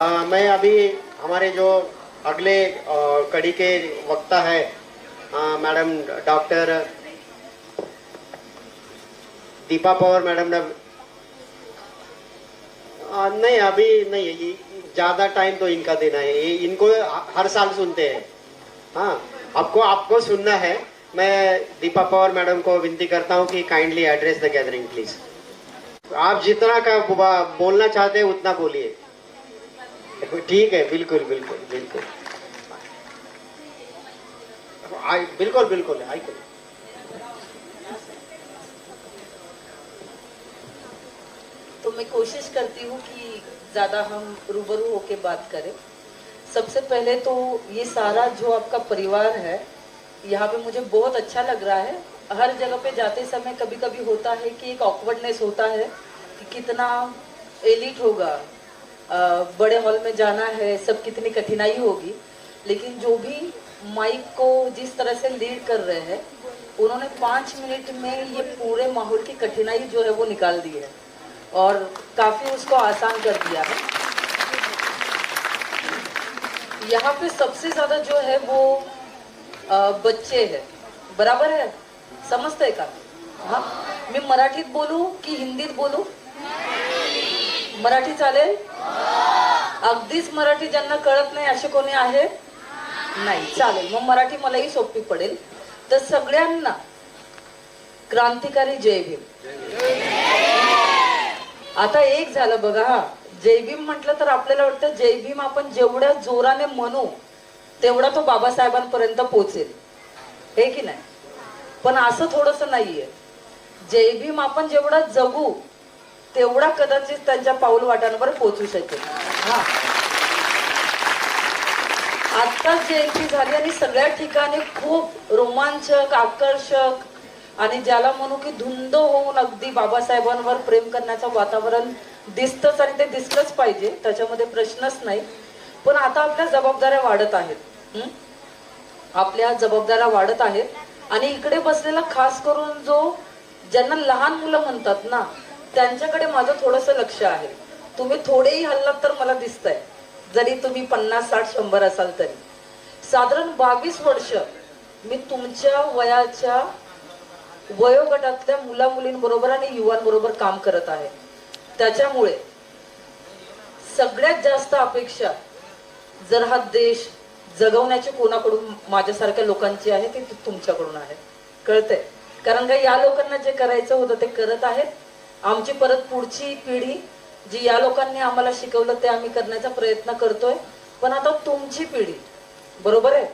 मैं अभी हमारे जो अगले कड़ी के वक्ता है madam doctor Deepa Pawar madam ने नहीं अभी नहीं ये ज़्यादा टाइम तो इनका देना है, ये इनको हर साल सुनते हैं। हाँ, आपको आपको सुनना है। मैं दीपा पवार मैडम को विनती करता हूँ कि kindly address the gathering please. आप जितना का बोलना चाहते हैं उतना बोलिए। ठीक है, बिल्कुल बिल्कुल बिल्कुल बिल्कुल बिल्कुल आई। तो मैं कोशिश करती हूँ कि ज़्यादा हम रूबरू होके बात करें। सबसे पहले तो ये सारा जो आपका परिवार है, यहाँ पे मुझे बहुत अच्छा लग रहा है। हर जगह पे जाते समय कभी कभी होता है कि एक ऑकवर्डनेस होता है कि कितना एलिट होगा, बड़े हॉल में जाना है, सब कितनी कठिनाई होगी। लेकिन जो भी माइक को जिस तरह से लीड कर रहे हैं, उन्होंने 5 मिनट में ये पूरे माहौल की कठिनाई जो है वो निकाल दी है और काफ़ी उसको आसान कर दिया है। यहाँ पे सबसे ज़्यादा जो है वो बच्चे हैं, बराबर है, समजते है का? हाँ, मी मराठीत बोलू की हिंदीत बोलू? मराठी चालेल? अगदीच मराठी ज्यांना कळत नाही असे कोणी आहे? नाही, चालेल, मग मराठी मलाही सोपी पडेल। तर सगळ्यांना क्रांतिकारी जय भीम। आता एक झालं बघा, हा जय भीम म्हटलं तर आपल्याला वाटतं जय भीम आपण जेवढ्या जोराने म्हणू तेवढा तो बाबासाहेबांपर्यंत पोहोचेल, हे की नाही? पण असं थोडंसं नाहीये। जय भीम आपण जेवढा जगू तेवढा कदाचित त्यांच्या पाऊल वाटांवर पोहोचू शकेल। हा, आत्ताच जयंती झाली आणि सगळ्या ठिकाणी खूप रोमांचक, आकर्षक आणि ज्याला म्हणू की धुंद होऊन अगदी बाबासाहेबांवर प्रेम करण्याचं वातावरण दिसतंच आणि ते दिसलंच पाहिजे, त्याच्यामध्ये प्रश्नच नाही। पण आता आपल्या जबाबदाऱ्या वाढत आहेत, आपल्या जबाबदाऱ्या वाढत आहेत आणि इकडे बसलेला खास करून जो ज्यांना लहान मुलं म्हणतात ना, त्यांच्याकडे माझं थोडंसं लक्ष आहे। तुम्ही थोडेही हल्लात तर मला दिसतंय, जरी तुम्ही 50, 60, 100 असाल तरी। साधारण 22 वर्ष मी तुमच्या वयाच्या वयोगटातल्या मुला मुलींबरोबर आणि युवांबरोबर काम करत आहे। त्याच्यामुळे सगळ्यात जास्त अपेक्षा जर हा देश जगवण्याची कोणाकडून माझ्यासारख्या लोकांची आहे ती तुमच्याकडून आहे, कळतंय? कारण का या लोकांना जे करायचं होतं ते करत आहेत। आमची परत पुढची पिढी जी या लोकांनी आम्हाला शिकवलं ते आम्ही करण्याचा प्रयत्न करतोय। पण आता तुमची पिढी, बरोबर आहे,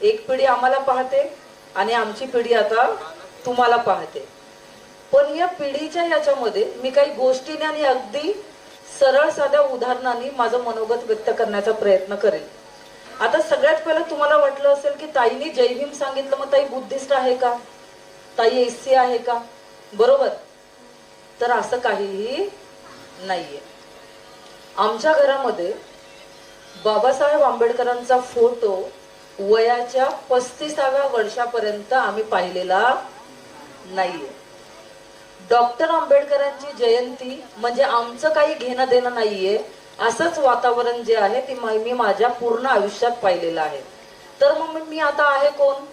एक पिढी आम्हाला पाहते आणि आमची पिढी आता तुम्हाला पाहते। पण या पिढीच्या याच्यामध्ये मी काही गोष्टीने आणि अगदी सरळ साध्या उदाहरणांनी माझं मनोगत व्यक्त करण्याचा प्रयत्न करेल। आता सगळ्यात पहिलं तुम्हाला वाटलं असेल की ताईंनी जय भीम सांगितलं, मग ताई बुद्धिस्ट आहे का, ताई एससी आहे का? बरोबर, तर असं काहीही नाहीये। आमच्या घरामध्ये बाबासाहेब आंबेडकरांचा फोटो वयाच्या 35व्या वर्षापर्यंत आम्ही पाहिलेला नाहीये। डॉक्टर आंबेडकरांची जयंती म्हणजे आमचं काही घेणं देणं नाहीये, असंच वातावरण जे आहे ते मी माझ्या पूर्ण आयुष्यात पाहिलेलं आहे। तर मग मी आता आहे कोण?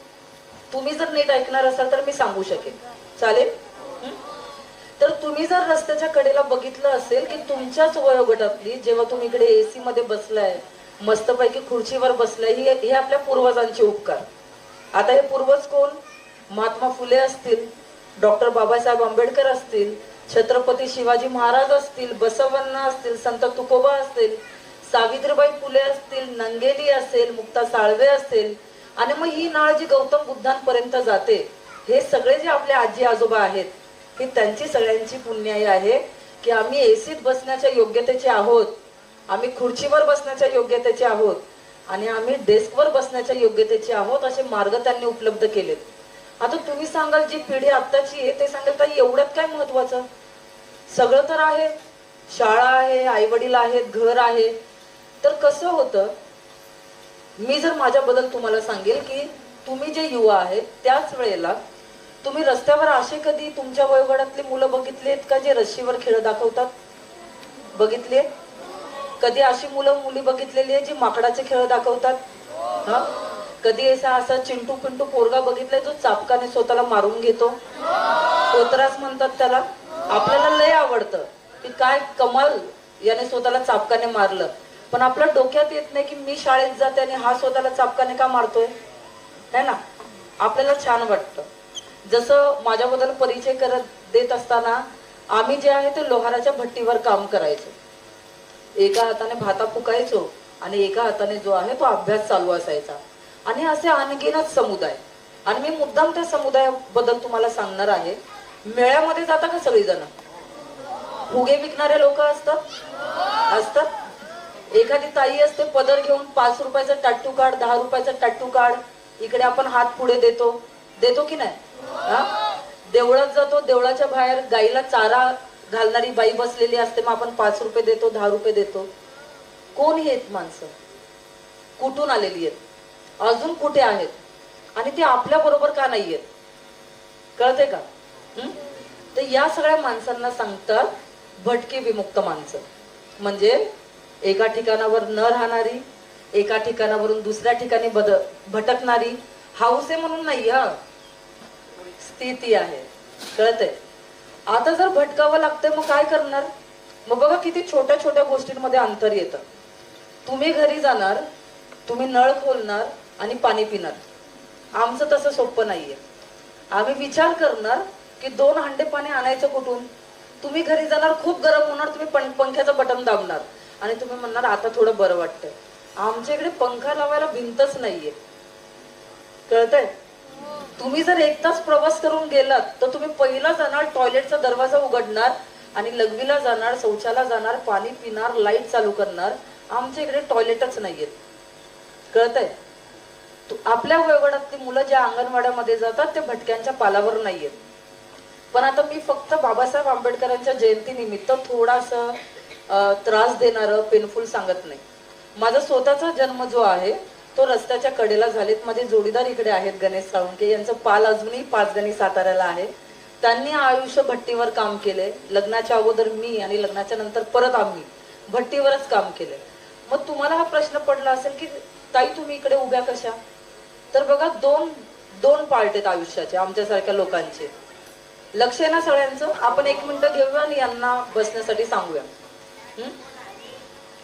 तुम्ही जर नीट ऐकणार असाल तर मी सांगू शकेन, चालेल? तर तुम्ही जर रस्त्याच्या कडेला बघितलं असेल की तुमच्याच वयोगटातली, जेव्हा तुम्ही इकडे एसी मध्ये बसलाय, मस्तपैकी खुर्चीवर बसलाय, हे आपल्या पूर्वजांचे उपकार। आता हे पूर्वज कोण? महात्मा फुले असतील, डॉक्टर बाबासाहेब आंबेडकर असतील, छत्रपती शिवाजी महाराज असतील, बसवण्णा असतील, संत तुकोबा असतील, सावित्रीबाई फुले असतील, नंगेली असेल, मुक्ता साळवे असेल, आणि मग ही नाळ जी गौतम बुद्धांपर्यंत जाते, हे सगळे जे आपले आजी आजोबा आहेत, ही त्यांची सगळ्यांची पुण्याई आहे की आम्ही एसीत बसण्याच्या योग्यतेचे आहोत, आम्ही खुर्चीवर बसण्याच्या योग्यतेचे आहोत आणि आम्ही डेस्कवर बसण्याच्या योग्यतेचे आहोत, असे मार्ग त्यांनी उपलब्ध केलेत। आता तुम्ही सांगाल जी पिढी आत्ताची आहे ते सांगाल ताई एवढ्यात काय महत्वाचं? सगळं तर आहे, शाळा आहे, आई वडील आहेत, घर आहे। तर कसं होतं, मी जर माझ्याबद्दल तुम्हाला सांगेल की तुम्ही जे युवा आहेत त्याच वेळेला तुम्ही रस्त्यावर असे कधी तुमच्या वयोगटातली मुलं बघितलीत का जे रस्सीवर खेळ दाखवतात? बघितले? कधी अशी मुलं मुली बघितलेली आहे जी माकडाचे खेळ दाखवतात? हा, कधी असा चिंटू पिंटू पोरगा बघितलाय जो चापकाने स्वतःला मारून घेतो? कोतरास म्हणतात त्याला. आपल्याला लय आवडतं की काय कमाल, याने स्वतःला चापकाने मारलं. पण आपल्या डोक्यात येत नाही की मी शाळेत जाते आणि हा स्वतःला चापकाने का मारतोय, है ना? आपल्याला छान वाटतं. जसं माझ्याबद्दल परिचय करत देत असताना आम्ही जे आहे ते लोहाराच्या भट्टीवर काम करायचो. एका हाताने भाता फुकायचो आणि एका हाताने जो आहे तो अभ्यास चालू असायचा. आणि असे आणखीनच समुदाय. आणि मी मुद्दाम त्या समुदायाबद्दल तुम्हाला सांगणार आहे. मेळ्यामध्ये जाता का सगळीजण? फुगे विकणारे लोक असतात. एखादी ताई असते पदर घेऊन 5 रुपयाचा टाटू काढ, 10 रुपयाचा टाटू काढ. इकडे आपण हात पुढे देतो की नाही? हा, देवळात जातो, देवळाच्या बाहेर गाईला चारा घालणारी बाई बसलेली असते, मग आपण 5 रुपये देतो, 10 रुपये देतो. कोण आहेत माणसं? कुठून आलेली आहेत? अजून कुठे आहेत? आणि ते आपल्या बरोबर का नाहीयेत? कळते का? तर या सगळ्या माणसांना सांगतात भटके विमुक्त माणसं. म्हणजे एका ठिकाणावर न राहणारी, एका ठिकाणावरून दुसऱ्या ठिकाणी भटकणारी. हाऊसे म्हणून नाही, हा स्थिती आहे. कळते? आता जर भटकावं लागतंय मग काय करणार? मग बघा किती छोट्या छोट्या गोष्टींमध्ये अंतर येतं. तुम्ही घरी जाणार, तुम्ही नळ खोलणार आणि पाणी पिणार. आमचं तसं सोपं नाहीये. आम्ही विचार करणार की 2 हांडे पाणी आणायचं कुठून. तुम्ही घरी जाणार, खूप गरम होणार, तुम्ही पंख्याचं बटन दाबणार आणि तुम्ही म्हणणार आता थोडं बरं वाटतंय. आमच्या इकडे पंखा लावायला भिंतच नाहीये. कळतंय? तुम्ही जर 1 तास प्रवास करून गेलात तर तुम्ही पहिला जाणार, टॉयलेटचा दरवाजा उघडणार आणि लघवीला जाणार, शौचाला जाणार, पाणी पिणार, लाईट चालू करणार. आमच्या इकडे टॉयलेटच नाहीयेत. कळतंय? आपल्या वयोगटातली मुलं ज्या अंगणवाड्यामध्ये जातात ते भटक्यांच्या पालावर नाहीयेत. पण आता मी फक्त बाबासाहेब आंबेडकरांच्या जयंतीनिमित्त थोडासा त्रास देणारं पेनफुल सांगत नाही. माझा स्वतःचा जन्म जो आहे तो रस्त्याच्या कडेला झालेत. माझे जोडीदार इकडे आहेत गणेश साळुंके, यांचं पाल अजूनही 5 गणी साताऱ्याला आहे. त्यांनी आयुष्य भट्टीवर काम केले. लग्नाच्या अगोदर मी आणि लग्नाच्या नंतर परत आम्ही भट्टीवरच काम केले. मग तुम्हाला हा प्रश्न पडला असेल की ताई तुम्ही इकडे उभ्या कशा? तर बघा, दोन पार्ट आहेत आयुष्याचे आमच्यासारख्या लोकांचे. लक्ष आहे ना सगळ्यांचं? आपण 1 मिनिट घेऊया आणि यांना बसण्यासाठी सांगूया.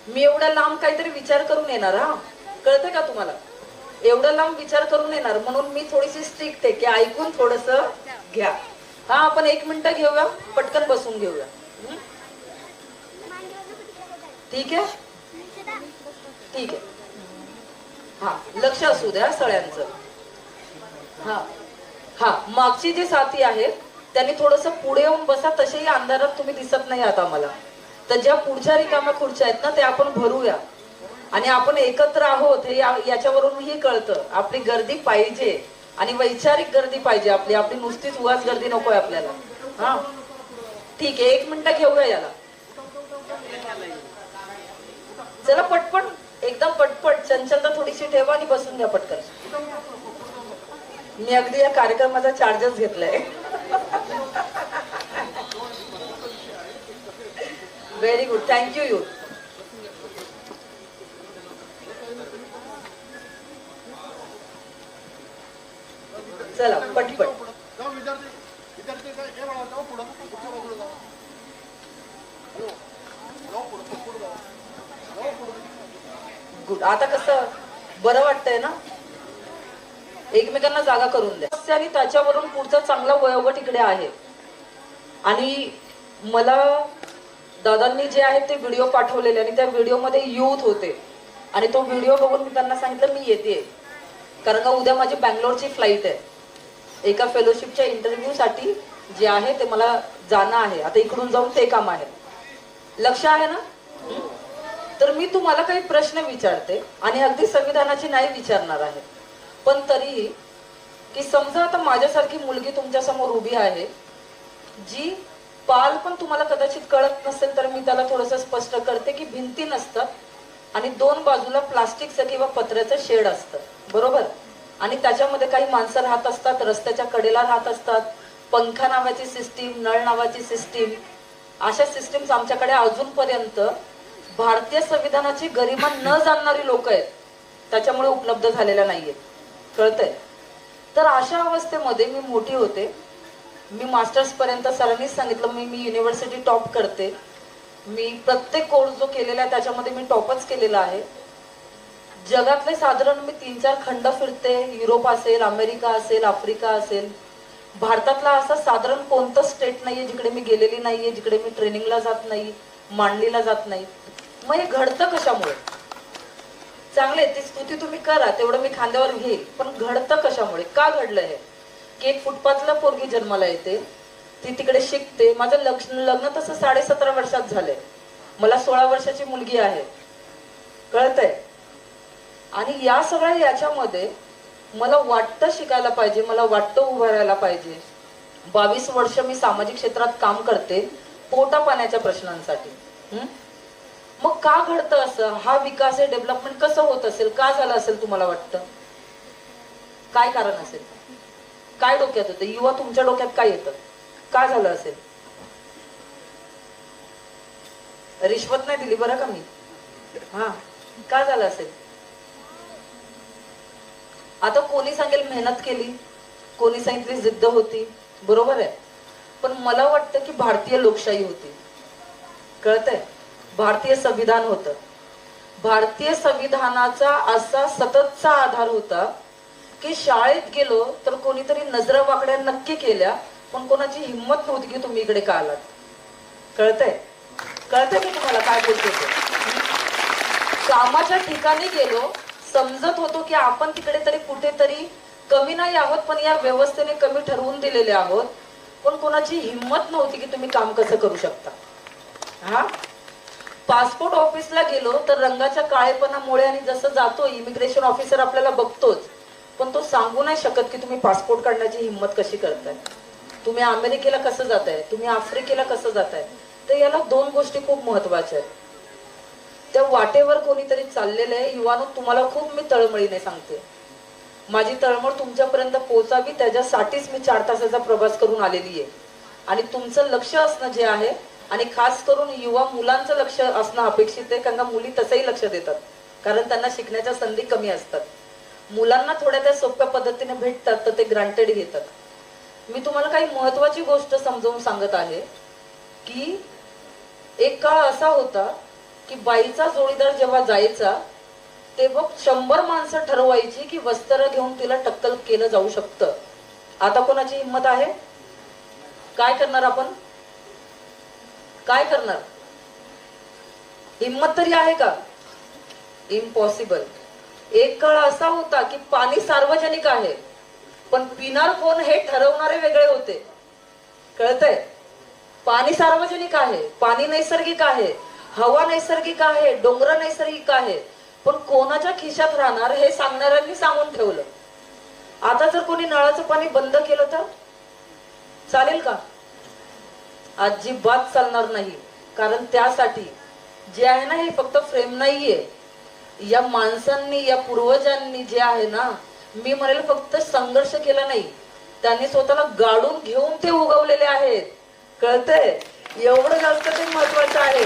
मी एवढ्या लांब काहीतरी विचार करून येणार. हा, कळतंय का तुम्हाला? एवढा लांब विचार करून येणार म्हणून मी थोडीशी स्ट्रिक्ट आहे की ऐकून थोडस घ्या. हा, आपण 1 मिनिट घेऊया, पटकन बसून घेऊया. ठीक आहे? ठीक आहे. हा, लक्ष असू द्या सगळ्यांचं. हा, मागची जी साथी आहेत त्यांनी थोडस पुढे येऊन बसा. तसेही अंधारात तुम्ही दिसत नाही आता मला. तर ज्या पुढच्या रिकाम्या खुर्च्या आहेत ना ते आपण भरूया. आणि आपण एकत्र आहोत हे याच्यावरूनही कळतं. आपली गर्दी पाहिजे आणि वैचारिक गर्दी पाहिजे. आपली नुसतीच उगाच गर्दी नकोय आपल्याला. हा, ठीक आहे. 1 मिनिट घेऊया याला. चला पटपट, एकदम पटपट. चंचलता थोडीशी ठेवा आणि बसून घ्या पटकन. मी अगदी या कार्यक्रमाचा चार्जेस घेतलाय. Very good, thank you you. चला पटपट. गुड. आता कसं बरं वाटतंय ना? एकमेकांना जागा करून द्या. आणि त्याच्यावरून पुढचा चांगला वयोगट इकडे आहे. आणि मला दादांनी जे आहे ते व्हिडिओ पाठवलेले आणि त्या व्हिडिओमध्ये यूथ होते. आणि तो व्हिडिओ बघून मी त्यांना सांगितलं मी येते, कारण का उद्या माझी बँगलोरची फ्लाईट आहे. एका फेलोशिपच्या इंटरव्ह्यू साठी जे आहे ते मला जाणं आहे. आता इकडून जाऊन ते काम आहे. लक्ष आहे ना? तर मी तुम्हाला काही प्रश्न विचारते आणि अगदी संविधानाची नाही विचारणार आहे. पण तरीही की समजा आता माझ्यासारखी मुलगी तुमच्या समोर उभी आहे जी पाल पण तुम्हाला कदाचित कळत नसेल तर मी त्याला थोडस स्पष्ट करते की भिंती नसतात आणि 2 बाजूला प्लास्टिकचं किंवा पत्र्याचं शेड असतं, बरोबर? आणि त्याच्यामध्ये काही माणसं राहत असतात, रस्त्याच्या कडेला राहत असतात. पंखा नावाची सिस्टीम, नळ नावाची सिस्टीम, अशा सिस्टीम्स आमच्याकडे अजूनपर्यंत भारतीय संविधानाची गरिमा न जाणणारी लोक आहेत, त्याच्यामुळे उपलब्ध झालेल्या नाहीयेत. कळतंय? तर अशा अवस्थेमध्ये मी मोठी होते. मी मास्टर्स पर्यंत सरांनीच सांगितलं मी युनिव्हर्सिटी टॉप करते. मी प्रत्येक कोर्स जो केलेला आहे त्याच्यामध्ये मी टॉपच केलेला आहे. जगातले साधारण मी 3-4 खंड फिरते. युरोप असेल, अमेरिका असेल, आफ्रिका असेल. भारतातला असा साधारण कोणतं स्टेट नाहीये जिकडे मी गेलेली नाहीये, जिकडे मी ट्रेनिंगला जात नाही, मांडणीला जात नाही. मग हे घडतं कशामुळे? चांगले ती स्तुती तुम्ही करा, तेवढं मी खांद्यावर घेईल, पण घडतं कशामुळे? का घडलं हे? की एक फुटपाथला पोरगी जन्माला येते, ती तिकडे शिकते. माझं लग्न तसं 17.5 वर्षात झालंय. मला 16 वर्षाची मुलगी आहे. कळतंय? आणि या सगळ्या याच्यामध्ये मला वाटतं शिकायला पाहिजे, मला वाटतं उभं राहायला पाहिजे. 22 वर्ष मी सामाजिक क्षेत्रात काम करते पोटा पाण्याच्या प्रश्नांसाठी. मग का घडतं असं? हा विकास, हे डेव्हलपमेंट कसं होत असेल? का झालं असेल तुम्हाला वाटतं? काय कारण असेल? काय डोक्यात होतं? युवा तुमच्या डोक्यात काय येतं? का झालं असेल? रिश्वत नाही दिली बरं का मी. का झालं असेल? आता कोणी सांगेल मेहनत केली, कोणी सांगितली जिद्द होती, बरोबर आहे. पण मला वाटतं की भारतीय लोकशाही होती. कळतंय? भारतीय संविधान होतं. भारतीय संविधानाचा असा सततचा आधार होता की शाळेत गेलो तर कोणीतरी नजरा वाकड्या नक्की केल्या, पण कोणाची हिंमत नव्हती की तुम्ही इकडे का आलात. कळतंय? कळतंय की तुम्हाला काय बोलते ते? कामाच्या ठिकाणी गेलो, समजत होतो की आपण तिकडे तरी कुठेतरी कमी नाही आहोत, पण या व्यवस्थेने कमी ठरवून दिलेले आहोत, पण कोणाची हिंमत नव्हती की तुम्ही काम कसं करू शकता. पासपोर्ट ऑफिसला गेलो तर रंगाच्या काळेपणामुळे, आणि जसं जातो इमिग्रेशन ऑफिसर आपल्याला बघतोच, पण तो सांगू नाही शकत की तुम्ही पासपोर्ट काढण्याची हिंमत कशी करताय, तुम्ही अमेरिकेला कसं जाताय, तुम्ही आफ्रिकेला कसं जाताय. तर याला 2 गोष्टी खूप महत्वाच्या आहेत. त्या वाटेवर कोणीतरी चाललेलं आहे. युवानो, तुम्हाला खूप मी तळमळीने सांगते, माझी तळमळ तुमच्यापर्यंत पोहोचावी त्याच्यासाठीच मी 4 तासाचा प्रवास करून आलेली आहे. आणि तुमचं लक्ष असणं जे आहे, आणि खास करून युवा मुलांचं लक्ष असणं अपेक्षित आहे, कारण का मुली तसंही लक्ष देतात, कारण त्यांना शिकण्याच्या संधी कमी असतात. मुलांना थोड्या त्या सोप्या पद्धतीने भेटतात तर ते ग्रांटेड घेतात. मी तुम्हाला काही महत्वाची गोष्ट समजावून सांगत आहे की एक काळ असा होता की बाईचा जोडीदार जेव्हा जायचा तेव्हा 100 माणसं ठरवायची की वस्त्र घेऊन तिला टक्कल केलं जाऊ शकतं. आता कोणाची हिंमत आहे? काय करणार आपण? काय करणार? हिंमत तरी आहे का? इम्पॉसिबल. एक काळ असा होता की पाणी सार्वजनिक आहे, पण पिणार कोण हे ठरवणारे वेगळे होते. कळतंय? पाणी सार्वजनिक आहे, पाणी नैसर्गिक आहे, हवा नैसर्गिक आहे, डोंगर नैसर्गिक आहे, पण कोणाच्या खिशात राहणार हे सांगणाऱ्यांनी सांगून ठेवलं. आता जर कोणी नळाचं पाणी बंद केलं तर चालेल का? अजिबात चालणार नाही. कारण त्यासाठी जे आहे ना, हे फक्त फ्रेम नाहीये. या माणसांनी, या पूर्वजांनी जे आहे ना, मी म्हणेल फक्त संघर्ष केला नाही, त्यांनी स्वतःला गाडून घेऊन ते उगवलेले आहेत. कळतंय? एवढं जास्त ते महत्वाचं आहे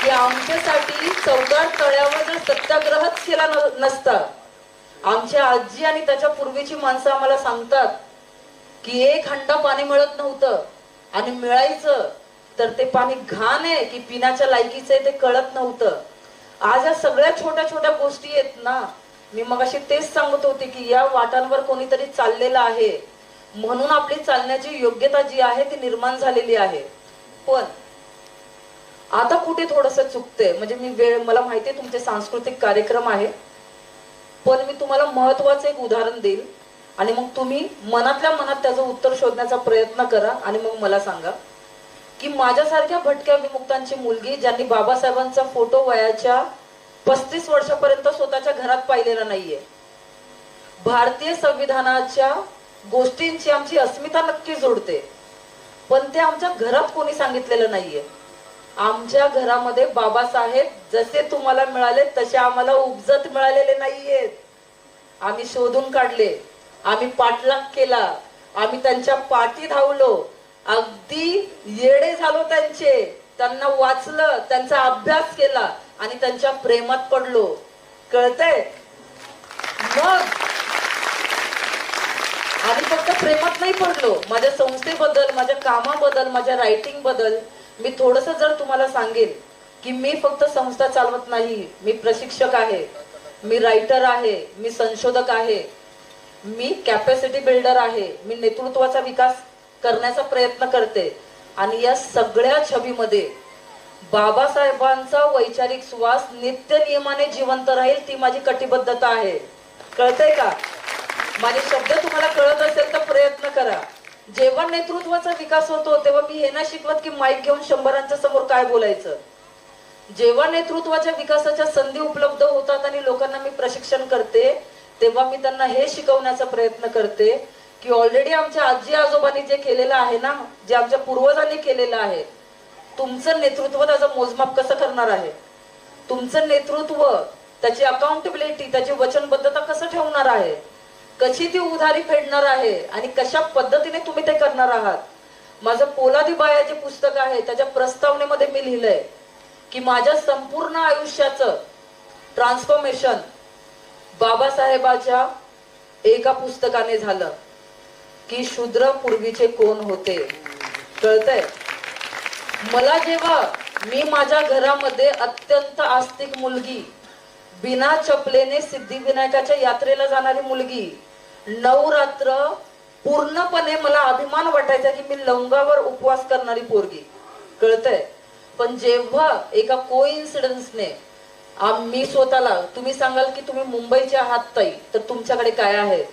की आमच्यासाठी चौदार तळ्यावर जर सत्याग्रहच केला नसता, आमच्या आजी आणि त्याच्या पूर्वीची माणसं आम्हाला सांगतात की 1 हंडा पाणी मिळत नव्हतं, आणि मिळायचं तर ते पाणी घाण आहे की पिण्याच्या लायकीचं आहे ते कळत नव्हतं. आज या सगळ्या छोट्या छोट्या गोष्टी आहेत ना, मी मगाशी तेच सांगत होते की या वाटांवर कोणीतरी चाललेलं आहे, म्हणून आपली चालण्याची योग्यता जी आहे ती निर्माण झालेली आहे. पण आता कुठे थोडस चुकते, म्हणजे मला माहितीये तुमचे सांस्कृतिक कार्यक्रम आहे, पण मी तुम्हाला महत्वाचं एक उदाहरण देईल आणि मग तुम्ही मनातल्या मनात त्याचं उत्तर शोधण्याचा प्रयत्न करा आणि मग मला सांगा की माझ्यासारख्या भटक्या विमुक्तांची मुलगी, ज्यांनी बाबासाहेबांचा फोटो वयाच्या 35 वर्षापर्यंत स्वतःच्या घरात पाहिलेला नाहीये, भारतीय संविधानाच्या गोष्टींची आमची अस्मिता नक्की जोडते, पण ते आमच्या घरात कोणी सांगितलेलं नाहीये. आमच्या घरामध्ये बाबासाहेब जसे तुम्हाला मिळाले तसे आम्हाला उपजत मिळालेले नाहीयेत. आम्ही शोधून काढले, आम्ही पाठलाग केला, आम्ही त्यांच्या पाठी धावलो, अगदी येडे झालो त्यांचे. त्यांना वाचलं, त्यांचा अभ्यास केला आणि त्यांच्या प्रेमात पडलो. कळतंय? मग आणि फक्त प्रेमात नाही पडलो, माझ्या संस्थेबद्दल, माझ्या कामाबद्दल, माझ्या रायटिंग बद्दल मी थोडस जर तुम्हाला सांगेल की मी फक्त संस्था चालवत नाही, मी प्रशिक्षक आहे, मी रायटर आहे, मी संशोधक आहे, मी कॅपॅसिटी बिल्डर आहे, मी नेतृत्वाचा विकास करण्याचा प्रयत्न करते. आणि या सगळ्या छबीमध्ये बाबासाहेबांचा वैचारिक सुवास नित्य नियमाने जिवंत राहील, ती माझी कटिबद्धता आहे. कळतंय का? माझे शब्द तुम्हाला कळत असेल तर प्रयत्न करा. जेव्हा नेतृत्वाचा विकास होतो तेव्हा मी हे नाही शिकवत की माईक घेऊन 100 समोर काय बोलायचं. जेव्हा नेतृत्वाच्या विकासाच्या संधी उपलब्ध होतात आणि लोकांना मी प्रशिक्षण करते तेव्हा मी त्यांना हे शिकवण्याचा प्रयत्न करते की ऑलरेडी आमच्या आजी आजोबांनी जे केलेलं आहे ना, जे आमच्या पूर्वजांनी केलेलं आहे, तुमचं नेतृत्व त्याचं मोजमाप कसं करणार आहे, तुमचं नेतृत्व त्याची अकाउंटेबिलिटी, त्याची वचनबद्धता कसं ठेवणार आहे, कशी ती उधारी फेडणार आहे आणि कशा पद्धतीने तुम्ही ते करणार आहात. माझं पोलादी बाया जे पुस्तक आहे त्याच्या प्रस्तावनेमध्ये मी लिहिलंय की माझ्या संपूर्ण आयुष्याचं ट्रान्सफॉर्मेशन बाबासाहेबाच्या एका पुस्तकाने झालं की शूद्र पूर्वीचे कोण होते. कळतंय? मला जेव्हा मी माझ्या घरामध्ये अत्यंत आस्तिक मुलगी, बिना चपलेने सिद्धिविनायकाच्या यात्रेला जाणारी मुलगी, 9 रात्र पूर्णपणे मला अभिमान वाटायचा की मी लवंगावर उपवास करणारी पोरगी. कळतंय? पण जेव्हा एका कोइन्सिडन्सने मी स्वतःला, तुम्ही सांगाल की तुम्ही मुंबईच्या आहात ताई, तर तुमच्याकडे काय आहे,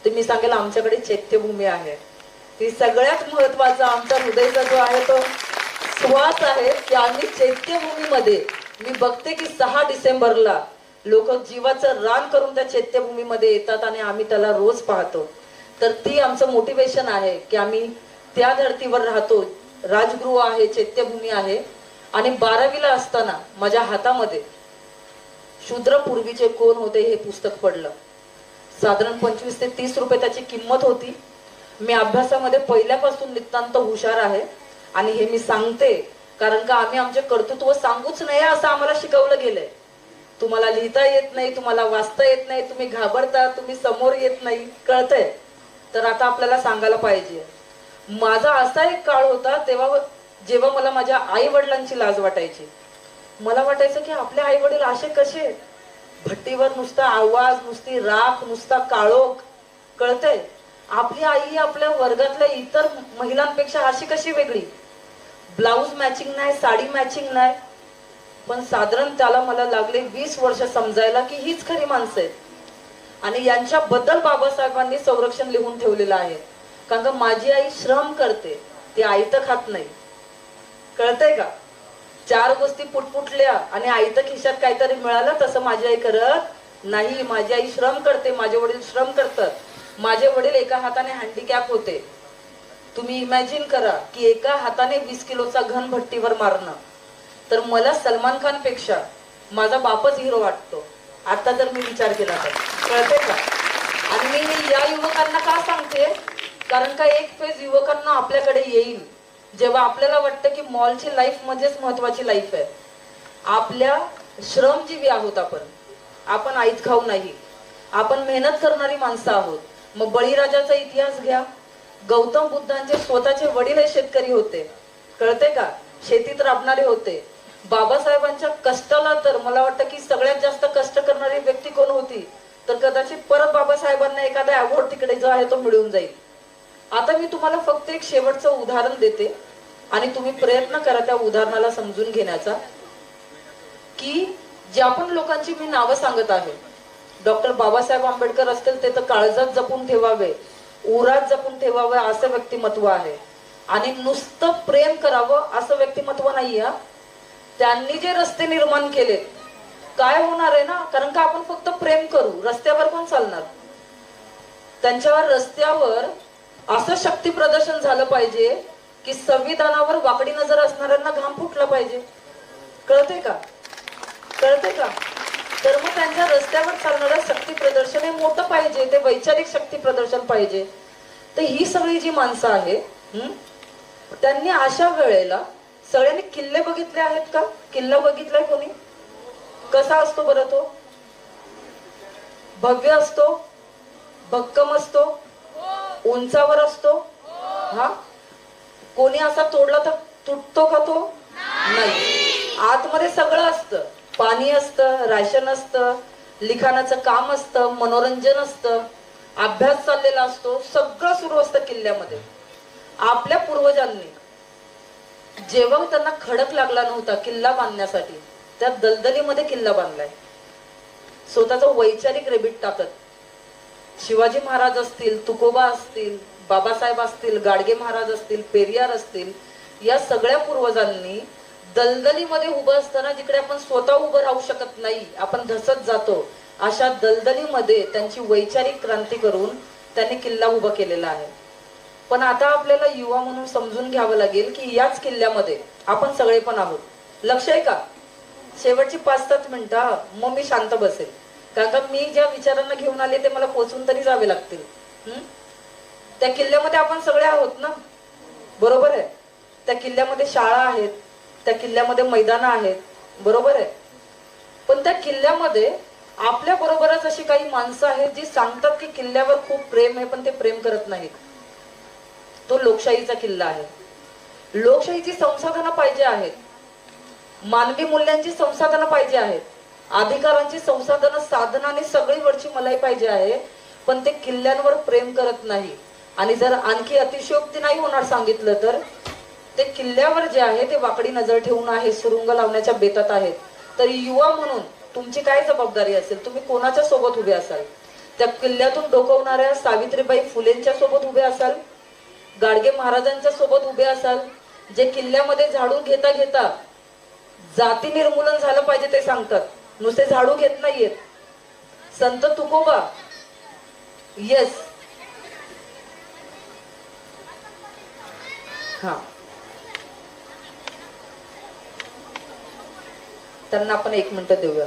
तर मी सांगेल आमच्याकडे चैत्यभूमी आहे. ती सगळ्यात महत्वाचा आमचा हृदयाचा जो आहे तो श्वास आहे की आम्ही चैत्यभूमीमध्ये, मी बघते की 6 डिसेंबरला लोक जीवाचं रान करून त्या चैत्यभूमीमध्ये येतात आणि आम्ही त्याला रोज पाहतो. तर ती आमचं मोटिवेशन आहे की आम्ही त्या धर्तीवर राहतो. राजगृह आहे, चैत्यभूमी आहे. आणि 12वीला असताना माझ्या हातामध्ये शूद्र पूर्वीचे कोण होते हे पुस्तक पडलं. साधारण 25 ते 30 रुपये त्याची किंमत होती. मी अभ्यासामध्ये पहिल्यापासून नितांत हुशार आहे आणि हे मी सांगते कारण का आम्ही आमचे कर्तृत्व सांगूच नाही असं आम्हाला शिकवलं गेलंय. तुम्हाला लिहिता येत नाही, तुम्हाला वाचता येत नाही, तुम्ही घाबरता, तुम्ही समोर येत नाही. कळतंय? तर आता आपल्याला सांगायला पाहिजे. माझा असा एक काळ होता तेव्हा जेव्हा मला माझ्या आई वडिलांची लाज वाटायची. मला वाटायचं की आपले आई वडील असे कसे, भट्टीवर नुसता आवाज, नुसती राख, नुसता काळोख. कळतंय? आपली आई आपल्या वर्गातल्या इतर महिलांपेक्षा अशी कशी वेगळी, ब्लाऊज मॅचिंग नाही, साडी मॅचिंग नाही. पण साधारण त्याला मला लागले 20 वर्ष समजायला की हीच खरी माणसं आहेत आणि यांच्याबद्दल बाबासाहेबांनी संरक्षण लिहून ठेवलेलं आहे. कारण का माझी आई श्रम करते, ती आयतं खात नाही. कळतंय का? 4 गोष्टी पुटपुटल्या आणि आयतं खिशात काहीतरी मिळालं तसं माझी आई करत नाही. माझी आई श्रम करते, माझे वडील श्रम करतात. माझे वडील एका हाताने हँडिकॅप होते. तुम्ही इमॅजिन करा की एका हाताने 20 किलोचा घन भट्टीवर मारणं. तर मला सलमान खान पेक्षा माझा बापच हिरो वाटतो आता जर मी विचार केला तर. कळते का? आणि मी या युवकांना का सांगते, कारण का एक फेज युवकांना आपल्याकडे येईल जेव्हा आपल्याला वाटतं की मॉलची लाईफ म्हणजेच महत्वाची लाईफ आहे. आपल्या श्रमजीवी आहोत आपण आईत खाऊ नाही, आपण मेहनत करणारी माणसं आहोत. मग बळीराजाचा इतिहास घ्या. गौतम बुद्धांचे स्वतःचे वडील हे शेतकरी होते. कळते का? शेतीत राबणारे होते. बाबासाहेबांच्या कष्टाला तर मला वाटतं की सगळ्यात जास्त कष्ट करणारी व्यक्ती कोण होती, तर कदाचित परत बाबासाहेबांना एखादा अवॉर्ड तिकडे जो आहे तो मिळून जाईल. आता मी तुम्हाला फक्त एक शेवटचं उदाहरण देते आणि तुम्ही प्रयत्न करा त्या उदाहरणाला समजून घेण्याचा. की ज्या पण लोकांची मी नावं सांगत आहे, डॉक्टर बाबासाहेब आंबेडकर असतील ते तर काळजात जपून ठेवावे, उरात जपून ठेवावे असं व्यक्तिमत्व आहे. आणि नुसतं प्रेम करावं असं व्यक्तिमत्व नाही. त्यांनी जे रस्ते निर्माण केले, काय होणार आहे ना, कारण का आपण फक्त प्रेम करू, रस्त्यावर कोण चालणार. त्यांच्यावर रस्त्यावर असं शक्ती प्रदर्शन झालं पाहिजे की संविधानावर वाकडी नजर असणाऱ्यांना घाम फुटला पाहिजे. कळते का? कळते का? तर मग त्यांच्या रस्त्यावर चालणारं शक्ती प्रदर्शन हे मोठं पाहिजे, ते वैचारिक शक्ती प्रदर्शन पाहिजे. तर ही सगळी जी माणसं आहे त्यांनी अशा वेळेला सगळ्यांनी किल्ले बघितले आहेत का? किल्ला बघितलाय कोणी? कसा असतो बरं तो? भव्य असतो, भक्कम असतो, उंचावर असतो. हा, कोणी असा तोडला तर तुटतो का तो? नाही. आतमध्ये सगळं असतं. पाणी असतं, राशन असतं, लिखाणाचं काम असतं, मनोरंजन असतं, अभ्यास चाललेला असतो, सगळं सुरू असतं किल्ल्यामध्ये. आपल्या पूर्वजांनी जेव्हा त्यांना खडक लागला नव्हता किल्ला बांधण्यासाठी, त्या दलदलीमध्ये किल्ला बांधलाय, स्वतःचा वैचारिक रेबीट टाकत. शिवाजी महाराज असतील, तुकोबा असतील, बाबासाहेब असतील, गाडगे महाराज असतील, पेरियार असतील, या सगळ्या पूर्वजांनी दलदलीमध्ये उभं असताना, जिकडे आपण स्वतः उभं राहू शकत नाही, आपण धसत जातो, अशा दलदलीमध्ये त्यांची वैचारिक क्रांती करून त्यांनी किल्ला उभा केलेला आहे. पण आता आपल्याला युवा म्हणून समजून घ्यावं लागेल की याच किल्ल्यामध्ये आपण सगळे पण आहोत. लक्ष आहे का? शेवटची 5-7 मिनिटं मग मी शांत बसेल, कारण का मी ज्या विचारांना घेऊन आले ते मला पोचून तरी जावे लागतील. त्या किल्ल्यामध्ये आपण सगळे आहोत ना, बरोबर आहे? त्या किल्ल्यामध्ये शाळा आहेत, त्या किल्ल्यामध्ये मैदानं आहेत, बरोबर आहे? पण त्या किल्ल्यामध्ये आपल्या बरोबरच अशी काही माणसं आहेत जी सांगतात की किल्ल्यावर खूप प्रेम आहे, पण ते प्रेम करत नाहीत. तो लोकशाहीचा किल्ला आहे. लोकशाहीची संसाधनं पाहिजे आहेत, मानवी मूल्यांची संसाधनं पाहिजे आहेत, अधिकारांची संसाधनं साधनाने सगळी वरची मलाई पाहिजे आहे, पण ते किल्ल्यांवर प्रेम करत नाही. आणि जर आणखी अतिशयोक्ती नाही होणार सांगितलं तर, ते किल्ल्यावर जे आहे ते वाकडी नजर ठेवून आहे, सुरुंग लावण्याच्या बेतात आहेत. तर युवा म्हणून तुमची काय जबाबदारी असेल? तुम्ही कोणाच्या सोबत उभे असाल? त्या किल्ल्यातून डोकवणाऱ्या सावित्रीबाई फुलेंच्या सोबत उभे असाल, गाडगे महाराजांच्या सोबत उभे असाल, जे किल्ल्यामध्ये झाडू घेता घेता जाती निर्मूलन झालं पाहिजे ते सांगतात, नुसते झाडू घेत नाहीयेत. संत तुकोबा, येस, हा, त्यांना आपण 1 मिनिट देऊया.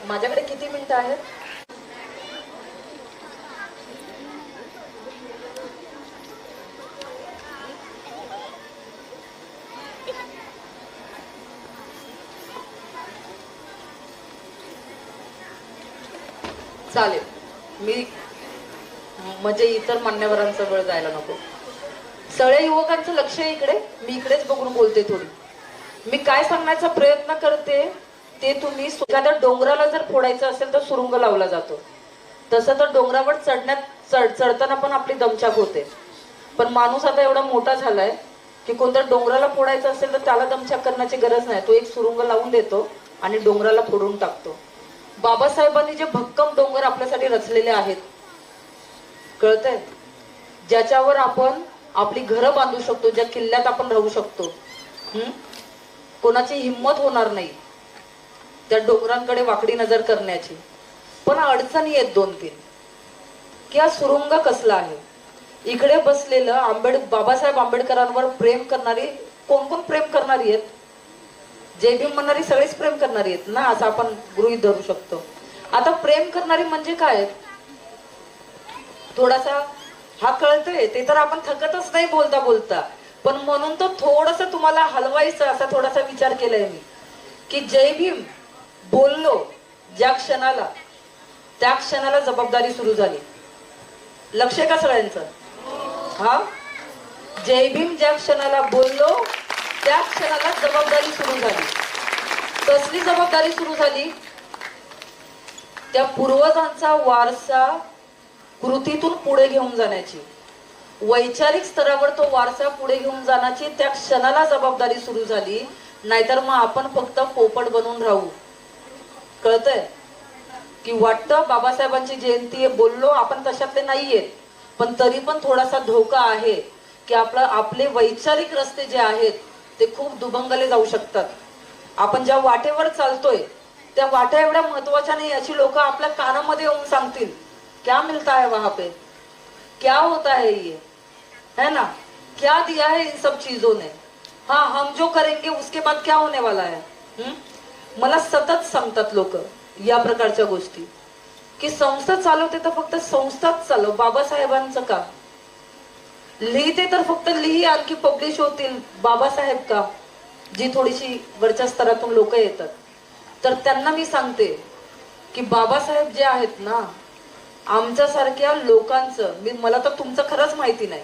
माझ्याकडे किती मिनिटं आहेत? चालेल, मी म्हणजे इतर मान्यवरांचा वेळ जायला नको. सगळ्या युवकांचं लक्ष आहे इकडे, मी इकडेच बघून बोलते. थोडी मी काय सांगण्याचा प्रयत्न करते ते तुम्ही, एखाद्या डोंगराला जर फोडायचं असेल तर सुरुंग लावला जातो, तसं तर डोंगरावर चढताना पण आपली दमछाक होते. पण माणूस आता एवढा मोठा झालाय की कोणत्या डोंगराला फोडायचं असेल तर त्याला दमछाक करण्याची गरज नाही, तो एक सुरुंग लावून देतो आणि डोंगराला फोडून टाकतो. बाबासाहेबांनी जे भक्कम डोंगर आपल्यासाठी रचलेले आहेत, कळतंय, ज्याच्यावर आपण आपली घरं बांधू शकतो, ज्या किल्ल्यात आपण राहू शकतो, कोणाची हिंमत होणार नाही त्या डोंगरांकडे वाकडी नजर करण्याची. पण अडचणी आहेत 2-3 की हा सुरुंग कसला आहे. इकडे बसलेलं बाबासाहेब आंबेडकरांवर प्रेम करणारी कोण कोण प्रेम करणारी आहेत? जय भीम म्हणणारी सगळीच प्रेम करणारी आहेत ना, असं आपण गृहीत धरू शकतो. आता प्रेम करणारी म्हणजे काय? थोडासा हा कळतंय ते तर आपण थकतच नाही बोलता बोलता, पण म्हणून तो थोडस तुम्हाला हलवायचं असा थोडासा विचार केलाय मी की जय भीम बोललो ज्या क्षणाला, त्या क्षणाला जबाबदारी सुरू झाली. लक्ष आहे का सगळ्यांचं? हा, जय भीम ज्या क्षणाला बोललो त्या क्षणाला जबाबदारी सुरू झाली. कसली जबाबदारी सुरू झाली? त्या पूर्वजांचा वारसा कृतीतून पुढे घेऊन जाण्याची, वैचारिक स्तरावर तो वारसा पुढे घेऊन जाण्याची त्या क्षणाला जबाबदारी सुरू झाली. नाहीतर मग आपण फक्त पोपट बनून राहू. कळतंय की वाटतं बाबासाहेबांची जयंती आहे बोललो आपण, तशातले नाहीये, पण तरी पण थोडासा धोका आहे की आपले वैचारिक रस्ते जे आहेत ते खूप दुभंगले जाऊ शकतात. आपण ज्या वाटेवर चालतोय त्या वाट्या एवढ्या महत्वाच्या नाही याची लोक आपल्या कानामध्ये येऊन सांगतील, क्या मिलता है वहां पे, क्या होता है ये, है ना, क्या दिया है इन सब चीजों ने, हाँ हम जो करेंगे उसके बाद क्या होने वाला है. मला सतत सांगतात लोक या प्रकारच्या गोष्टी की संस्था चालवते तर फक्त संस्थाच चालव, बाबासाहेबांचं का लिहिते तर फक्त लिही, आणखी पब्लिश होतील, बाबासाहेब का. जी थोडीशी वरच्या स्तरातून लोक येतात, तर त्यांना मी सांगते की बाबासाहेब जे आहेत ना, आमच्यासारख्या लोकांचं, मला तर तुमचं खरंच माहिती नाही,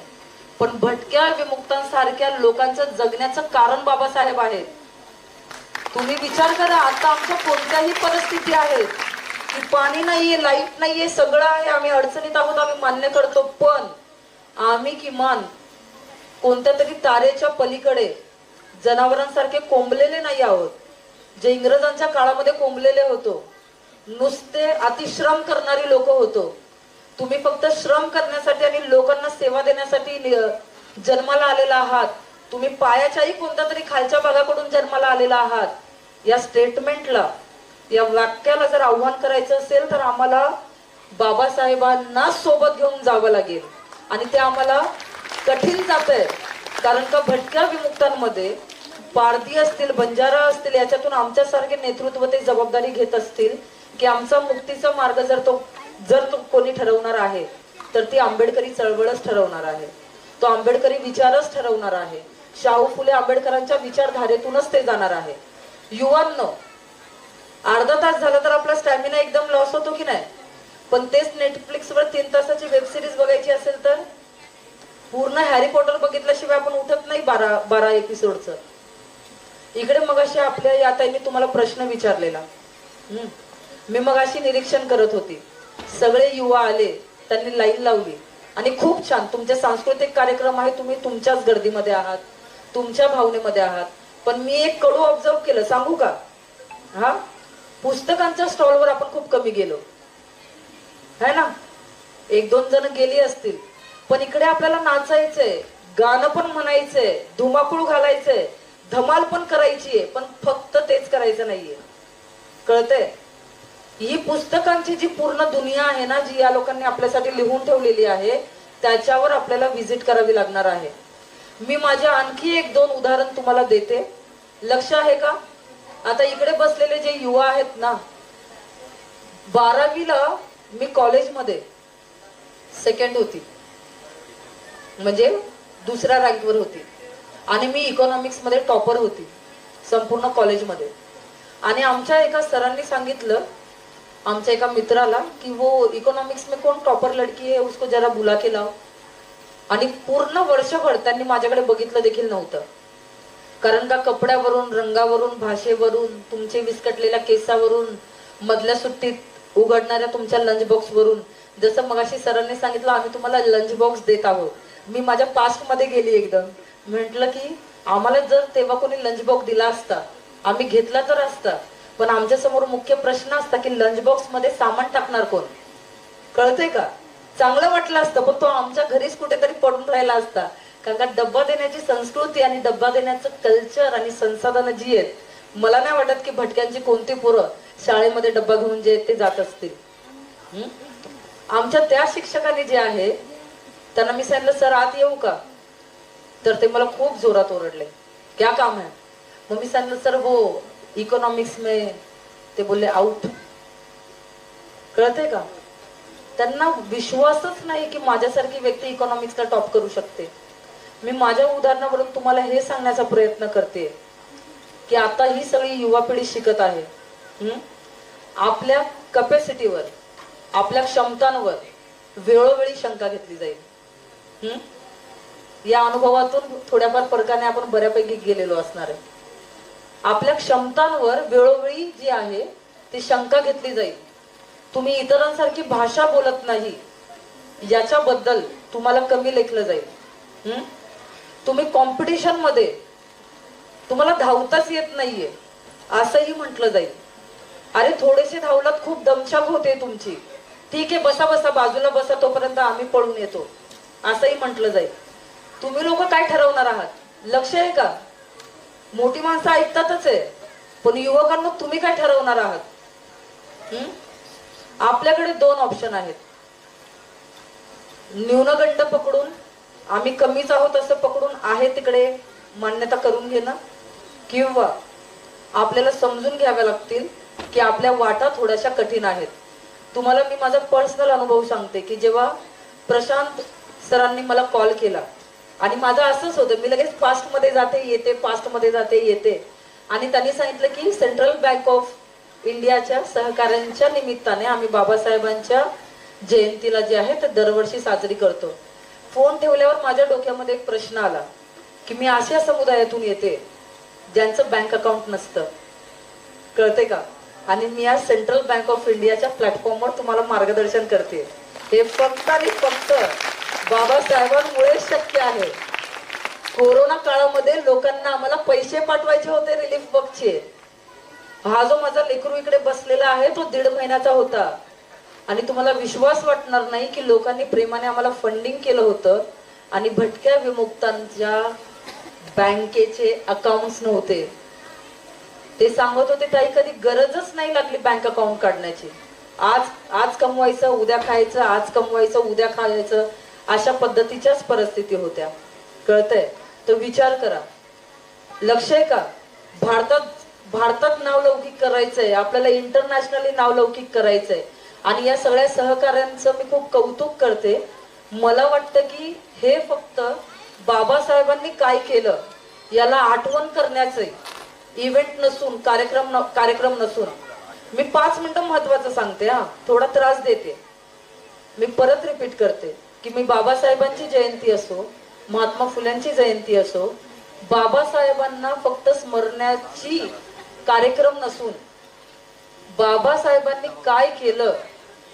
पण भटक्या विमुक्तांसारख्या लोकांचं जगण्याचं कारण बाबासाहेब आहेत. तुम्ही विचार करा, आता आमच्या कोणत्याही परिस्थिती आहेत की पाणी नाहीये, लाईट नाहीये, सगळं आहे, आम्ही अडचणीत आहोत, आम्ही मान्य करतो, पण आम्ही किमान कोणत्या तरी तारेच्या पलीकडे जनावरांसारखे कोंबलेले नाही आहोत, जे इंग्रजांच्या काळामध्ये कोंबलेले होतो. नुसते अतिश्रम करणारी लोक होतो. तुम्ही फक्त श्रम करण्यासाठी आणि लोकांना सेवा देण्यासाठी जन्माला आलेला आहात. तुम्ही पायाच्याही कोणत्या तरी खालच्या भागाकडून जन्माला आलेला आहात. या स्टेटमेंटला, या वाक्याला जर आव्हान करायचं असेल तर आम्हाला बाबासाहेबांना सोबत घेऊन जावं लागेल, आणि ते आम्हाला कठीण जातंय. कारण का भटक्या विमुक्तांमध्ये पारधी असतील, बंजारा असतील, याच्यातून आमच्यासारखे नेतृत्व ते जबाबदारी घेत असतील की आमचा मुक्तीचा मार्ग जर तो कोणी ठरवणार आहे तर ती आंबेडकरी चळवळच ठरवणार आहे, तो आंबेडकरी विचारच ठरवणार आहे. शाहू फुले आंबेडकरांच्या विचारधारेतूनच ते जाणार आहे. युवांनो, अर्धा तास झाला तर आपला स्टॅमिना एकदम लॉस होतो की नाही, पण तेच नेटफ्लिक्सवर 3 तासाची वेब सिरीज बघायची असेल तर पूर्ण हॅरी पॉटर बघितल्याशिवाय आपण उठत नाही 12 एपिसोडचं. इकडे मगाशी आपल्या या ताईंनी तुम्हाला प्रश्न विचारलेला, मी मगाशी निरीक्षण करत होती, सगळे युवा आले, त्यांनी लाईन लावली आणि खूप छान तुमचे सांस्कृतिक कार्यक्रम आहे, तुम्ही तुमच्याच गर्दीमध्ये आहात, तुमच्या भावनेमध्ये आहात. पण मी एक कडू ऑब्झर्व केलं, सांगू का? हा, पुस्तकांच्या स्टॉलवर आपण खूप कमी गेलो है ना. 1-2 जण गेली असतील, पण इकडे आपल्याला नाचायचंय, गाणं पण म्हणायचंय, धुमाकूळ घालायचंय, धमाल पण करायची आहे, पण फक्त तेच करायचं नाहीये. कळतंय? ही पुस्तकांची जी पूर्ण दुनिया आहे ना, जी या लोकांनी आपल्यासाठी लिहून ठेवलेली आहे, त्याच्यावर आपल्याला व्हिजिट करावी लागणार आहे. मी माझ्या आणखी 1-2 उदाहरण तुम्हाला देते, लक्ष आहे का? आता इकडे बसलेले जे युवा आहेत ना, 12वीला मी कॉलेजमध्ये सेकंड होती, म्हणजे दुसऱ्या रँकवर होती, आणि मी इकॉनॉमिक्स मध्ये टॉपर होती संपूर्ण कॉलेजमध्ये. आणि आमच्या एका सरांनी सांगितलं आमच्या एका मित्राला की वो इकॉनॉमिक्स में कौन टॉपर लड़की है, उसको जरा बुला के लाओ. आणि पूर्ण वर्षभर त्यांनी माझ्याकडे बघितलं देखील नव्हतं, कारण का कपड्यावरून, रंगावरून, भाषेवरून, तुमचे विस्कटलेल्या केसावरून, मधल्या सुट्टीत उघडणाऱ्या तुमच्या लंच बॉक्सवरून, जसं मगाशी सरांनी सांगितलं आम्ही तुम्हाला लंच बॉक्स देत आहोत, मी माझ्या पास्ट मध्ये गेली एकदम. म्हटलं की आम्हाला जर तेव्हा कोणी लंच बॉक्स दिला असता, आम्ही घेतला तर असता, पण आमच्या समोर मुख्य प्रश्न असता की लंच बॉक्स मध्ये सामान टाकणार कोण. कळतंय का? चांगलं वाटलं असतं, पण तो आमच्या घरीच कुठेतरी पडून राहिला असता. कारण का डब्बा देण्याची संस्कृती आणि डब्बा देण्याचं कल्चर आणि संसाधनं जी आहेत, मला नाही वाटत की भटक्यांची कोणती पोरं शाळेमध्ये डब्बा घेऊन जे ते जात असतील. आमच्या त्या शिक्षकांनी जे आहे त्यांना मी सांगितलं सर आत येऊ का, तर ते मला खूप जोरात ओरडले, क्या काम है. मग मी सांगितलं सर वो इकॉनॉमिक्स में, ते बोलले आउट. कळतंय का? त्यांना विश्वासच नाही की माझ्यासारखी व्यक्ती इकॉनॉमिक्सला टॉप करू शकते. मी माझ्या उदाहरणावरून तुम्हाला हे सांगण्याचा प्रयत्न करते की आता ही सगळी युवा पिढी शिकत आहे. आपल्या कॅपॅसिटीवर, आपल्या क्षमतांवर वेळोवेळी शंका घेतली जाईल. या अनुभवातून थोड्याफार फरकाने आपण बऱ्यापैकी गेलेलो असणार आहे. आपल्या क्षमतांवर वेळोवेळी जी आहे ती शंका घेतली जाईल. तुम्ही इतरांसारखी भाषा बोलत नाही याच्याबद्दल तुम्हाला कमी लेखलं जाईल. तुम्ही कॉम्पिटिशन मध्ये तुम्हाला धावताच येत नाहीये असंही म्हटलं जाईल. अरे थोडेसे धावलात, खूप दमछाक होते तुमची, ठीक आहे बसा बसा बाजूला बसा, तोपर्यंत आम्ही पळून येतो, असंही म्हटलं जाईल. तुम्ही लोक काय ठरवणार आहात? लक्ष आहे का? मोठी माणसं ऐकतातच आहे, पण युवकांना तुम्ही काय ठरवणार आहात? आपल्याकडे 2 ऑप्शन आहेत. न्यूनगंड पकडून, आम्ही कमीच आहोत असं पकडून आहे तिकडे मान्यता करून घेणं, किंवा आपल्याला समजून घ्याव्या लागतील की आपल्या वाटा थोड्याशा कठीण आहेत. तुम्हाला मी माझा पर्सनल अनुभव सांगते की जेव्हा प्रशांत सरांनी मला कॉल केला आणि माझं असंच होतं, मी लगेच फास्ट मध्ये जाते येते, फास्ट मध्ये जाते येते. आणि त्यांनी सांगितलं की सेंट्रल बँक ऑफ इंडियाच्या सहकार्यांच्या निमित्ताने आम्ही बाबासाहेबांच्या जयंतीला जे आहे ते दरवर्षी साजरी करतो. फोन ठेवल्यावर माझ्या डोक्यामध्ये एक प्रश्न आला की मी अशा समुदायातून येते ज्यांचं बँक अकाउंट नसतं, कळते का? आणि मी आज सेंट्रल बँक ऑफ इंडियाच्या प्लॅटफॉर्मवर तुम्हाला मार्गदर्शन करते. हे फक्त आणि फक्त बाबासाहेबांमुळे शक्य आहे. कोरोना काळामध्ये लोकांना आम्हाला पैसे पाठवायचे होते रिलीफ बॉक्सचे. हा जो माझा लेकरू इकडे बसलेला आहे तो 1.5 महिन्याचा होता. आणि तुम्हाला विश्वास वाटणार नाही की लोकांनी प्रेमाने आम्हाला फंडिंग केलं होतं आणि भटक्या विमुक्तांच्या बँकेचे अकाउंट्स नव्हते. ते सांगत होते ताई कधी गरजच नाही लागली बँक अकाउंट काढण्याची. आज कमवायचं उद्या खायचं, आज कमवायचं उद्या खायचं, अशा पद्धतीच्याच परिस्थिती होत्या. कळतंय? तर विचार करा. लक्ष आहे का? भारतात नावलौकिक करायचंय आपल्याला, इंटरनॅशनली नावलौकिक करायचंय. आणि या सगळ्या सहकार्यांचं मी खूप कौतुक करते. मला वाटतं की हे फक्त बाबासाहेबांनी काय केलं याला आठवण करण्याचे इव्हेंट नसून, कार्यक्रम नसून. मी 5 मिनिटं महत्वाचं सांगते, थोडा त्रास देते. मी परत रिपीट करते की मी बाबासाहेबांची जयंती असो, महात्मा फुल्यांची जयंती असो, बाबासाहेबांना फक्त स्मरण्याची कार्यक्रम नसून बाबासाहेबांनी काय केलं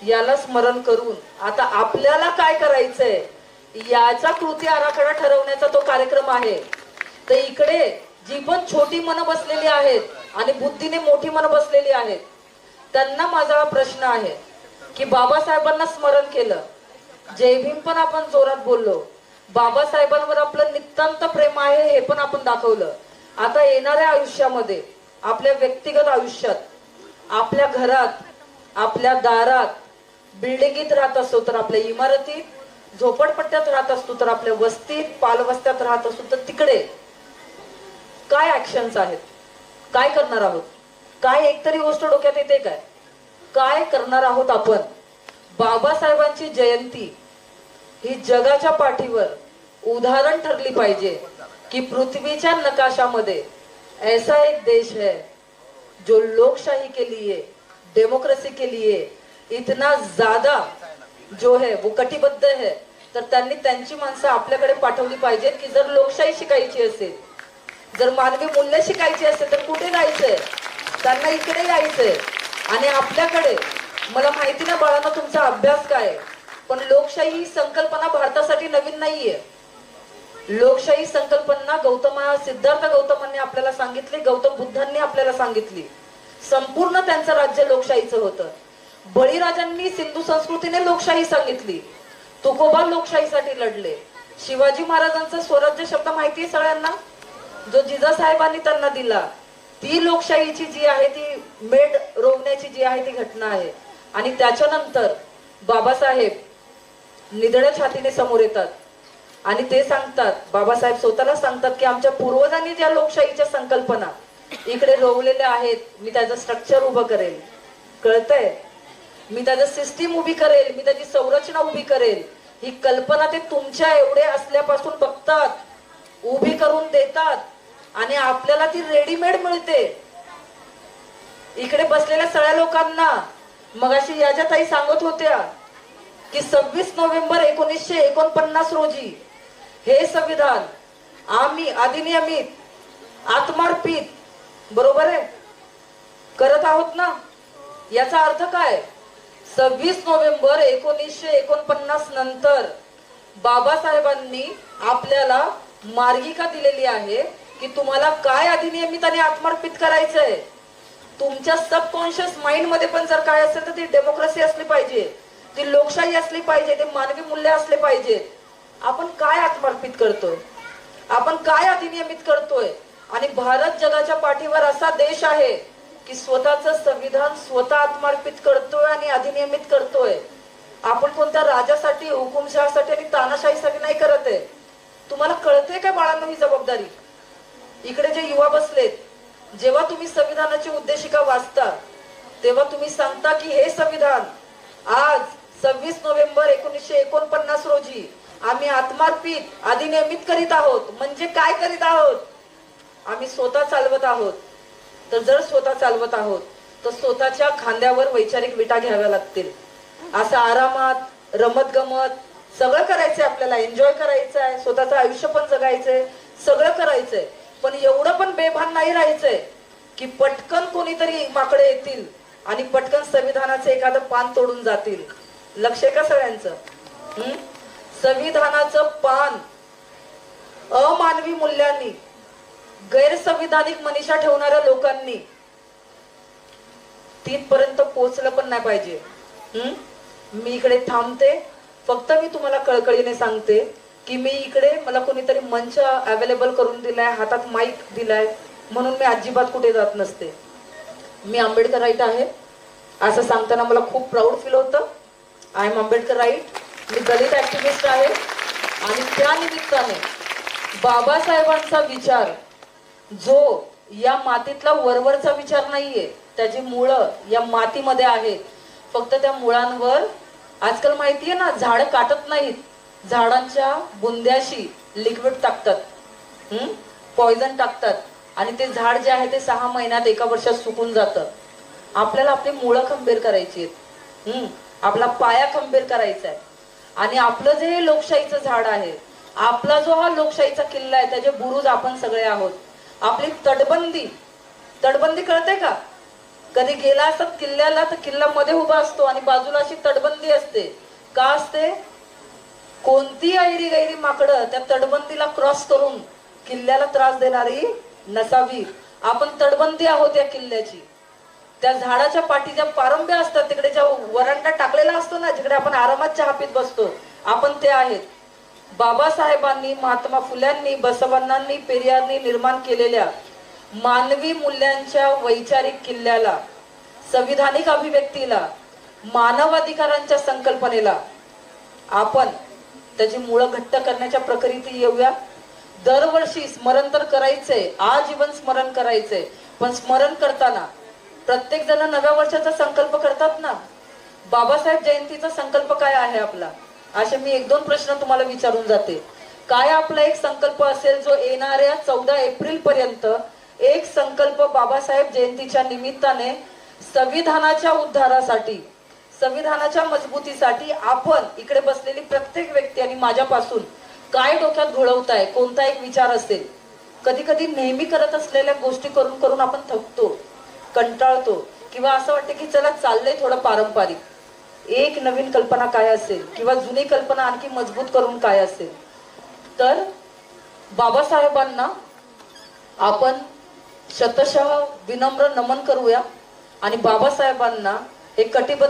याला स्मरण करून आता आपल्याला काय करायचंय याचा कृती आराखडा ठरवण्याचा तो कार्यक्रम आहे. तर इकडे जी पण छोटी मनं बसलेली आहेत आणि बुद्धीने मोठी मनं बसलेली आहेत त्यांना माझा प्रश्न आहे की बाबासाहेबांना स्मरण केलं, जय भीम पण आपण जोरात बोललो, बाबासाहेबांवर आपलं नितांत प्रेम आहे हे पण आपण दाखवलं. आता येणाऱ्या आयुष्यामध्ये, आपल्या व्यक्तिगत आयुष्यात, आपल्या घरात, आपल्या दारात, बिल्डिंगीत राहत असतो तर आपल्या इमारतीत, झोपडपट्ट्यात राहत असतो तर आपल्या वस्तीत, पालवस्त्यात राहत असतो तर तिकडे काय ऍक्शन्स आहेत, काय करणार आहोत, काय एकतरी गोष्ट डोक्यात येते काय करणार आहोत आपण? बाबासाहेबांची जयंती ही जगाच्या पाठीवर उदाहरण ठरली पाहिजे कि पृथ्वीच्या नकाशामध्ये ऐसा एक देश है जो लोकशाही के लिए, डेमोक्रेसी के लिए इतना ज्यादा जो है वो कटिबद्ध है. तर त्यांनी त्यांची माणसं आपल्याकडे पाठवली पाहिजेत की जर लोकशाही शिकायची असेल, जर मानवी मूल्य शिकायची असेल तर कुठे जायचंय? त्यांना इकडे यायचंय. आणि आपल्याकडे, मला माहिती ना बाळांना तुमचा अभ्यास काय, पण लोकशाही ही संकल्पना भारतासाठी नवीन नाहीये. लोकशाही संकल्पना सिद्धार्थ गौतमांनी आपल्याला सांगितली, गौतम बुद्धांनी आपल्याला सांगितली. संपूर्ण त्यांचं राज्य लोकशाहीचं होतं. बळीराजांनी सिंधू संस्कृतीने लोकशाही सांगितली. तुकोबा लोकशाहीसाठी लढले. शिवाजी महाराजांचा स्वराज्य शब्द माहितीये सगळ्यांना, जो जिजासाहेबांनी त्यांना दिला. ती लोकशाहीची जी आहे ती मेढ रोवण्याची जी आहे ती घटना आहे. आणि त्याच्यानंतर बाबासाहेब निधड्या छातीने समोर येतात आणि ते सांगतात, बाबासाहेब स्वतःला सांगतात की आमच्या पूर्वजांनी ज्या लोकशाहीच्या संकल्पना इकडे रोवलेल्या आहेत, मी त्याचं स्ट्रक्चर उभं करेल. कळतंय? मी त्याचं सिस्टीम उभी करेल, मी त्याची संरचना उभी करेल. ही कल्पना ते तुमच्या एवढे असल्यापासून बघतात, उभी करून देतात आणि आपल्याला ती रेडीमेड मिळते. इकडे बसलेल्या सगळ्या लोकांना मगाशी याच्या ताई सांगत होत्या की 26 नोव्हेंबर 1949 रोजी हे संविधान आम्ही अधिनियमित, आत्मार्पित, बरोबर आहे, करत आहोत ना. याचा अर्थ काय? 26 नोव्हेंबर 1949 नंतर बाबासाहेबांनी आपल्याला मार्गिका दिलेली आहे की तुम्हाला काय अधिनियमित आणि आत्मार्पित करायचंय. तुमच्या सबकॉन्शियस माइंड मध्ये पण जर काय असेल तर ती डेमोक्रेसी असली पाहिजे, ती लोकशाही असली पाहिजे, ते मानवी मूल्य असले पाहिजेत. आपण काय आत्मार्पित करतोय, आपण काय अधिनियमित करतोय? आणि भारत जगाच्या पाठीवर असा देश आहे की स्वतःचं संविधान स्वतः आत्मार्पित करतोय आणि अधिनियमित करतोय. आपण कोणत्या राजासाठी, हुकुमशहासाठी आणि तानाशाहीसाठी नाही करत आहे. तुम्हाला कळते का बाळांनो ही जबाबदारी? इकडे जे युवा बसलेत, जेव्हा तुम्ही संविधानाची उद्देशिका वाचता तेव्हा तुम्ही सांगता की हे संविधान आज 26 नोव्हेंबर 1949 रोजी आम्ही आत्मार्पित अधिनियमित करीत आहोत. म्हणजे काय करीत आहोत? आम्ही स्वतः चालवत आहोत. तर जर स्वतः चालवत आहोत तर स्वतःच्या खांद्यावर वैचारिक विटा घ्याव्या लागतील. असं आरामात रमत गमत सगळं करायचंय, आपल्याला एन्जॉय करायचं आहे, स्वतःचं आयुष्य पण जगायचंय, सगळं करायचंय. पण एवढं पण बेभान नाही राहायचंय की पटकन कोणीतरी माकडे येतील आणि पटकन संविधानाचं एखादं पान तोडून जातील. लक्ष आहे का सगळ्यांचं? संविधानाचं पान अमानवी मूल्यांनी, गैरसंविधानिक मनीषा ठेवणाऱ्या लोकांनी तिथपर्यंत पोहोचलं पण नाही पाहिजे. मी इकडे थांबते. फक्त मी तुम्हाला कळकळीने सांगते की मी इकडे मला कोणीतरी मंच अवेलेबल करून दिलाय, हातात माईक दिलाय म्हणून मी अजिबात कुठे जात नसते. मी आंबेडकराईट आहे असं सांगताना मला खूप प्राऊड फील होतं. I am Ambedkarite. मी दलित ऍक्टिव्हिस्ट आहे आणि त्या निमित्ताने बाबासाहेबांचा विचार जो या मातीतला वरवरचा विचार नाहीये, त्याची मुळं या मातीमध्ये आहेत. फक्त त्या मुळांवर आजकाल माहितीये ना, झाड काटत नाहीत, झाडांच्या बुंद्याशी लिक्विड टाकतात, पॉइझन टाकतात आणि ते झाड जे आहे ते 6 महिन्यात 1 वर्षात सुकून जातं. आपल्याला आपली मुळं खंबीर करायची आहेत, आपला पाया खंबीर करायचा आहे. आणि आपलं जे लोकशाहीचं झाड आहे, आपला जो हा लोकशाहीचा किल्ला आहे, त्याचे बुरुज आपण सगळे आहोत. आपली तटबंदी कळते का? कधी गेला असतात किल्ल्याला तर किल्ला मध्ये उभा असतो आणि बाजूला अशी तटबंदी असते. का असते? कोणती ऐरी गैरी माकडं त्या तटबंदीला क्रॉस करून किल्ल्याला त्रास देणारी नसावी. आपण तटबंदी आहोत या किल्ल्याची. त्या झाडाच्या पाठी ज्या पारंब्या असतात, तिकडे ज्या वरांडा टाकलेला असतो ना, जिकडे आपण आरामात चहा पीत बसतो, आपण ते आहेत. बाबासाहेबांनी, महात्मा फुल्यांनी, बसवण्णांनी, पेरियारनी निर्माण केलेल्या मानवी मूल्यांच्या वैचारिक किल्ल्याला, संविधानिक अभिव्यक्तीला, मानवाधिकारांच्या संकल्पनेला आपण त्याची मुळं घट्ट करण्याच्या प्रक्रियेत येऊया. दरवर्षी स्मरण तर करायचंय, आजीवन स्मरण करायचंय. पण स्मरण करताना प्रत्येक जण नव्या वर्षाचा संकल्प करतात ना. बाबासाहेब जयंतीचा संकल्प काय आहे आपला? असे मी 1-2 प्रश्न तुम्हाला विचारून जाते. काय आपला एक संकल्प असेल जो येणाऱ्या 14 एप्रिल पर्यंत एक संकल्प बाबासाहेब जयंतीच्या निमित्ताने संविधानाच्या उद्धारासाठी, संविधानाच्या मजबूतीसाठी आपण इकडे बसलेली प्रत्येक व्यक्ती आणि माझ्यापासून काय डोक्यात घोळवताय, कोणता एक विचार असेल. कधी कधी नेहमी करत असलेल्या गोष्टी करून करून आपण थकतो, कंटाळतो, किंवा असं वाटतं की चला चाललंय थोडं पारंपरिक. एक नवीन कल्पना काय असेल किंवा जुनी कल्पना आणखी मजबूत करून काय असेल. तर बाबासाहेबांना आपण शतशः विनम्र नमन करूया आणि बाबासाहेबांना हे कटिबद्ध